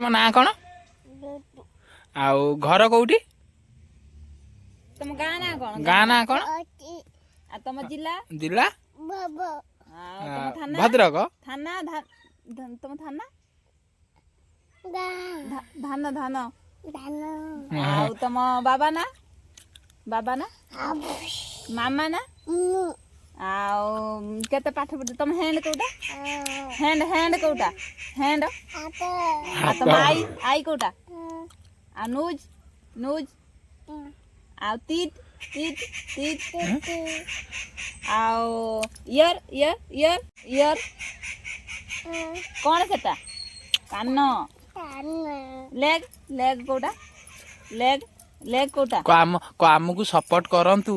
ତମ ନାଁ କଣ? ଆଉ ଘର କୋଉଠି? ତମ ଗାଁ ନାଁ କଣ? ଗାଁ ନାଁ କଣ? ଆଉ ତମ ଜିଲ୍ଲା? ଜିଲ୍ଲା ଆଉ ତମ ଥାନା? ଭଦ୍ରକ। ଥାନା ତମ ଥାନା? ଧାନ ଧାନ। ଆଉ ତମ ବାବା ନା? ବାବା ନା? ମାମା ନା? ଆଉ କେତେ ପାଠ ପଢି ତମ ହ୍ୟାଣ୍ଡ କୋଉଟା? ହ୍ୟାଣ୍ଡ କୋଉଟା? ହ୍ୟାଣ୍ଡ। ଆଉ ତମ ଆଇ କୋଉଟା? ଆଉ ନୁଜ ଆଉ ତିତ ଆଉ ଇୟର କଣ ସେଟା? କାନ। ଲେଗ କୋଉଟା? ଲେଗ କୋଉଟା? ଆମକୁ ସପୋର୍ଟ କରନ୍ତୁ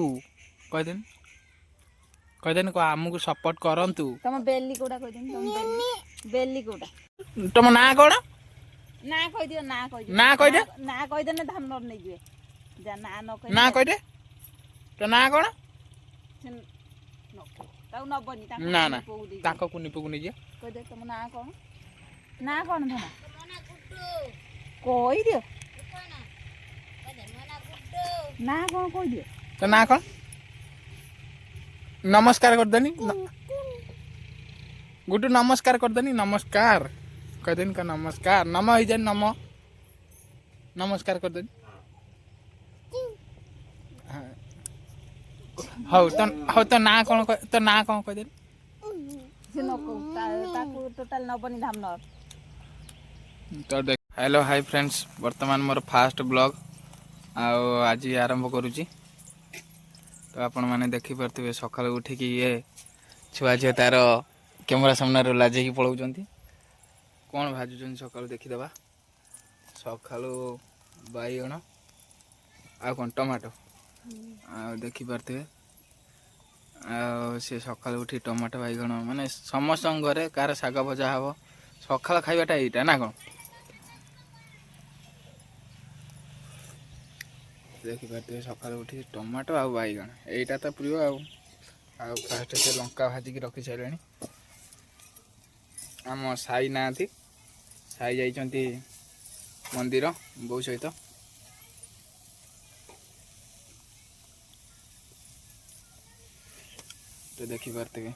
କହିଦେନି ଆମକୁ ସପୋର୍ଟ କରନ୍ତୁ। ତମ ବେଲି କୋଉଟା କହିଦେନି? ତମ ବେଲି କୋଉଟା? ତମ ନାଁ କଣ? ନା କହିଦିଅ ନା କହିଦିଅ। ନା କହିଦେ। ନା କହିଦେନେ ଧାନ ନେଇଯିବେ। ଯା ନା ନ କହିଲେ ନା କହିଦେ। ତୋ ନାଁ କଣ? ତାକୁ ନବନି ନା ନା ପୁଅକୁ ଦେଇଯିବ। ତାଙ୍କ କୁନି ପୁଅକୁ ନେଇଯିବା। କହିଦେ ତମ ନାଁ କଣ? ନାଁ କଣ ଧନ? କହିଦିଅ। ନାଁ କଣ କହିଦିଅ। ତୋ ନାଁ କଣ? ନମସ୍କାର କରିଦେନି। ଗୁଡୁ ନମସ୍କାର କରିଦେନି। ନମସ୍କାର କହିଦେନି ନମସ୍କାର। ନମ ହେଇଯାନି ନମ। ନମସ୍କାର କରିଦେନି। ହଉ ତୋ ନାଁ କଣ? ତୋ ନାଁ କଣ କହିଦେନି? ସେ ନ କହୁ ତାକୁ ଟୋଟାଲ ନବନି ଧାମନର। ହ୍ୟାଲୋ ହାଇ ଫ୍ରେଣ୍ଡସ୍, ବର୍ତ୍ତମାନ ମୋର ଫାଷ୍ଟ ବ୍ଲଗ୍ ଆଉ ଆଜି ଆରମ୍ଭ କରୁଛି। ତ ଆପଣମାନେ ଦେଖିପାରୁଥିବେ ସକାଳୁ ଉଠିକି ଛୁଆ ଝିଅ ତାର କ୍ୟାମେରା ସାମ୍ନାରେ ଲାଜେଇକି ପଳାଉଛନ୍ତି। କ'ଣ ଭାଜୁଛନ୍ତି ସକାଳୁ ଦେଖିଦେବା। ସକାଳୁ ବାଇଗଣ ଆଉ କ'ଣ ଟମାଟୋ ଆଉ ଦେଖିପାରୁଥିବେ। ଆଉ ସେ ସକାଳୁ ଉଠି ଟମାଟୋ ବାଇଗଣ ମାନେ ସମସ୍ତଙ୍କ ଘରେ କାହାର ଶାଗ ଭଜା ହେବ। ସକାଳ ଖାଇବାଟା ଏଇଟା ନା କ'ଣ? ଦେଖିପାରୁଥିବେ ସକାଳୁ ଉଠି ଟମାଟୋ ଆଉ ବାଇଗଣ ଏଇଟା ତ ପ୍ରିୟ ଆଉ ଫାଷ୍ଟ ସେ ଲଙ୍କା ଭାଜିକି ରଖି ସାରିଲେଣି। ଆମ ସାଇ ନାହାନ୍ତି, ସାଇ ଯାଇଛନ୍ତି ମନ୍ଦିର ବୋଉ ସହିତ। ତ ଦେଖିପାରୁଥିବେ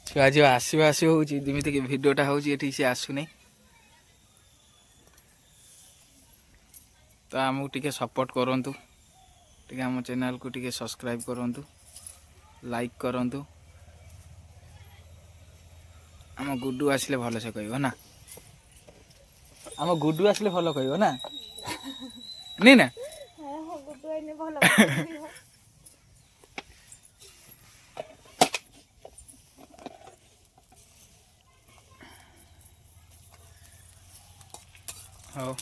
ଛୁଆ ଝିଅ ଆସିବା ହେଉଛି ଯେମିତିକି ଭିଡ଼ିଓଟା ହେଉଛି ଏଠି ସେ ଆସୁନି। ତ ଆମକୁ ଟିକେ ସପୋର୍ଟ କରନ୍ତୁ, ଟିକେ ଆମ ଚ୍ୟାନେଲକୁ ଟିକେ ସବସ୍କ୍ରାଇବ୍ କରନ୍ତୁ, ଲାଇକ୍ କରନ୍ତୁ। ଆମ ଗୁଡୁ ଆସିଲେ ଭଲସେ କହିବ ନା। ଆମ ଗୁଡୁ ଆସିଲେ ଭଲ କହିବ ନା ନି ନା। ହଉ।